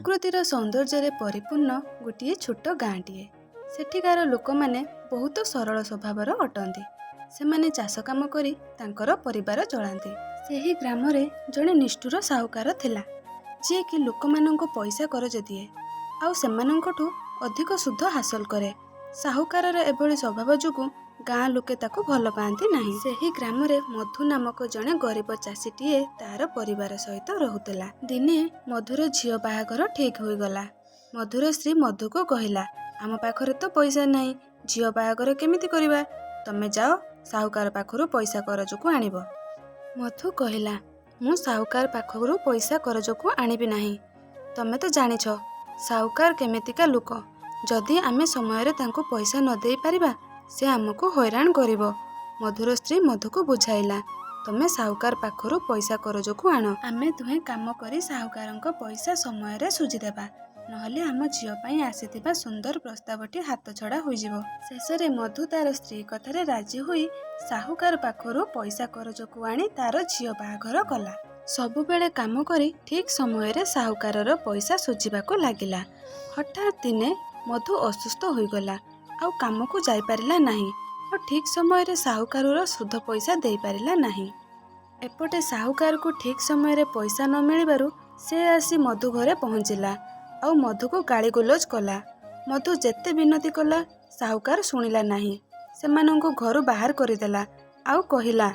ପ୍ରକୃତିର ସୌନ୍ଦର୍ଯ୍ୟରେ ପରିପୂର୍ଣ୍ଣ ଗୋଟିଏ ଛୋଟ ଗାଁଟିଏ। ସେଠିକାର ଲୋକମାନେ ବହୁତ ସରଳ ସ୍ୱଭାବର ଅଟନ୍ତି। ସେମାନେ ଚାଷ କାମ କରି ତାଙ୍କର ପରିବାର ଚଳାନ୍ତି। ସେହି ଗ୍ରାମରେ ଜଣେ ନିଷ୍ଠୁର ସାହୁକାର ଥିଲା, ଯିଏକି ଲୋକମାନଙ୍କୁ ପଇସା କରଜ ଦିଏ ଆଉ ସେମାନଙ୍କଠୁ ଅଧିକ ସୁଧ ହାସଲ କରେ। ସାହୁକାରର ଏଭଳି ସ୍ୱଭାବ ଯୋଗୁଁ ଗାଁ ଲୋକେ ତାକୁ ଭଲ ପାଆନ୍ତି ନାହିଁ। ସେହି ଗ୍ରାମରେ ମଧୁ ନାମକ ଜଣେ ଗରିବ ଚାଷୀଟିଏ ତାର ପରିବାର ସହିତ ରହୁଥିଲା। ଦିନେ ମଧୁର ଝିଅ ବାହାଘର ଠିକ୍ ହୋଇଗଲା। ମଧୁର ସ୍ତ୍ରୀ ମଧୁକୁ କହିଲା, ଆମ ପାଖରେ ତ ପଇସା ନାହିଁ, ଝିଅ ବାହାଘର କେମିତି କରିବା? ତମେ ଯାଅ ସାହୁକାର ପାଖରୁ ପଇସା କରଜକୁ ଆଣିବ। ମଧୁ କହିଲା, ମୁଁ ସାହୁକାର ପାଖରୁ ପଇସା କରଜକୁ ଆଣିବି ନାହିଁ। ତମେ ତ ଜାଣିଛ ସାହୁକାର କେମିତିକା ଲୋକ। ଯଦି ଆମେ ସମୟରେ ତାଙ୍କୁ ପଇସା ନ ଦେଇ ପାରିବା ସେ ଆମକୁ ହଇରାଣ କରିବ। ମଧୁର ସ୍ତ୍ରୀ ମଧୁକୁ ବୁଝାଇଲା, ତମେ ସାହୁକାର ପାଖରୁ ପଇସା କରଜକୁ ଆଣ। ଆମେ ଦୁହେଁ କାମ କରି ସାହୁକାରଙ୍କ ପଇସା ସମୟରେ ସୁଝିଦେବା, ନହେଲେ ଆମ ଝିଅ ପାଇଁ ଆସିଥିବା ସୁନ୍ଦର ପ୍ରସ୍ତାବଟି ହାତଛଡ଼ା ହୋଇଯିବ। ଶେଷରେ ମଧୁ ତାର ସ୍ତ୍ରୀ କଥାରେ ରାଜି ହୋଇ ସାହୁକାର ପାଖରୁ ପଇସା କରଜକୁ ଆଣି ତାର ଝିଅ ବାହାଘର କଲା। ସବୁବେଳେ କାମ କରି ଠିକ୍ ସମୟରେ ସାହୁକାରର ପଇସା ସୁଝିବାକୁ ଲାଗିଲା। ହଠାତ୍ ଦିନେ ମଧୁ ଅସୁସ୍ଥ ହୋଇଗଲା, ଆଉ କାମକୁ ଯାଇପାରିଲା ନାହିଁ ଆଉ ଠିକ୍ ସମୟରେ ସାହୁକାରର ସୁଧ ପଇସା ଦେଇପାରିଲା ନାହିଁ। ଏପଟେ ସାହୁକାରକୁ ଠିକ୍ ସମୟରେ ପଇସା ନ ମିଳିବାରୁ ସେ ଆସି ମଧୁ ଘରେ ପହଞ୍ଚିଲା ଆଉ ମଧୁକୁ ଗାଳିଗୁଲଜ କଲା। ମଧୁ ଯେତେ ବିନତି କଲା ସାହୁକାର ଶୁଣିଲା ନାହିଁ। ସେମାନଙ୍କୁ ଘରୁ ବାହାର କରିଦେଲା ଆଉ କହିଲା,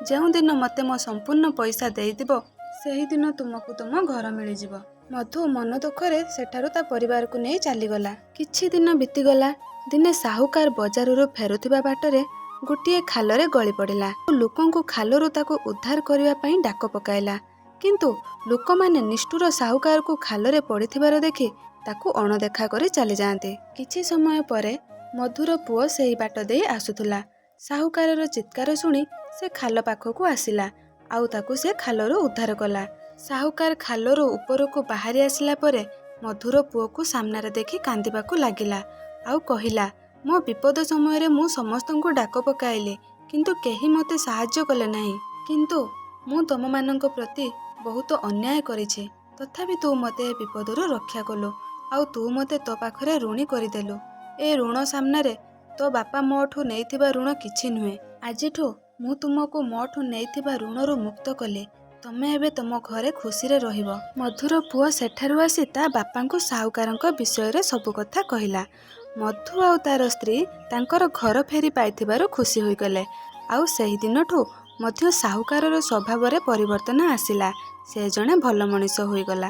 ଯେଉଁଦିନ ମୋତେ ମୋ ସମ୍ପୂର୍ଣ୍ଣ ପଇସା ଦେଇଦେବ ସେହିଦିନ ତୁମକୁ ତୁମ ଘର ମିଳିଯିବ। ମଧୁ ମନ ଦୁଃଖରେ ସେଠାରୁ ତା ପରିବାରକୁ ନେଇ ଚାଲିଗଲା। କିଛି ଦିନ ବିତିଗଲା। ଦିନେ ସାହୁକାର ବଜାରରୁ ଫେରୁଥିବା ବାଟରେ ଗୋଟିଏ ଖାଲରେ ଗଳି ପଡ଼ିଲା। ଲୋକଙ୍କୁ ଖାଲରୁ ତାକୁ ଉଦ୍ଧାର କରିବା ପାଇଁ ଡାକ ପକାଇଲା, କିନ୍ତୁ ଲୋକମାନେ ନିଷ୍ଠୁର ସାହୁକାରକୁ ଖାଲରେ ପଡ଼ିଥିବାର ଦେଖି ତାକୁ ଅଣଦେଖା କରି ଚାଲିଯାଆନ୍ତି। କିଛି ସମୟ ପରେ ମଧୁର ପୁଅ ସେହି ବାଟ ଦେଇ ଆସୁଥିଲା। ସାହୁକାରର ଚିତ୍କାର ଶୁଣି ସେ ଖାଲ ପାଖକୁ ଆସିଲା ଆଉ ତାକୁ ସେ ଖାଲରୁ ଉଦ୍ଧାର କଲା। ସାହୁକାର ଖାଲରୁ ଉପରକୁ ବାହାରି ଆସିଲା ପରେ ମଧୁର ପୁଅକୁ ସାମ୍ନାରେ ଦେଖି କାନ୍ଦିବାକୁ ଲାଗିଲା ଆଉ କହିଲା, ମୋ ବିପଦ ସମୟରେ ମୁଁ ସମସ୍ତଙ୍କୁ ଡାକ ପକାଇଲି, କିନ୍ତୁ କେହି ମୋତେ ସାହାଯ୍ୟ କଲେ ନାହିଁ। କିନ୍ତୁ ମୁଁ ତମମାନଙ୍କ ପ୍ରତି ବହୁତ ଅନ୍ୟାୟ କରିଛି, ତଥାପି ତୁ ମୋତେ ଏ ବିପଦରୁ ରକ୍ଷା କଲୁ ଆଉ ତୁ ମୋତେ ତୋ ପାଖରେ ଋଣୀ କରିଦେଲୁ। ଏ ଋଣ ସାମ୍ନାରେ ତୋ ବାପା ମୋଠୁ ନେଇଥିବା ଋଣ କିଛି ନୁହେଁ। ଆଜିଠୁ ମୁଁ ତୁମକୁ ମୋଠୁ ନେଇଥିବା ଋଣରୁ ମୁକ୍ତ କଲି। ତମେ ଏବେ ତମ ଘରେ ଖୁସିରେ ରହିବ। ମଧୁର ପୁଅ ସେଠାରୁ ଆସି ତା ବାପାଙ୍କୁ ସାହୁକାରଙ୍କ ବିଷୟରେ ସବୁ କଥା କହିଲା। ମଧୁ ଆଉ ତାର ସ୍ତ୍ରୀ ତାଙ୍କର ଘର ଫେରି ପାଇଥିବାରୁ ଖୁସି ହୋଇଗଲେ ଆଉ ସେହି ଦିନଠୁ ମଧ୍ୟ ସାହୁକାରର ସ୍ୱଭାବରେ ପରିବର୍ତ୍ତନ ଆସିଲା। ସେ ଜଣେ ଭଲ ମଣିଷ ହୋଇଗଲା।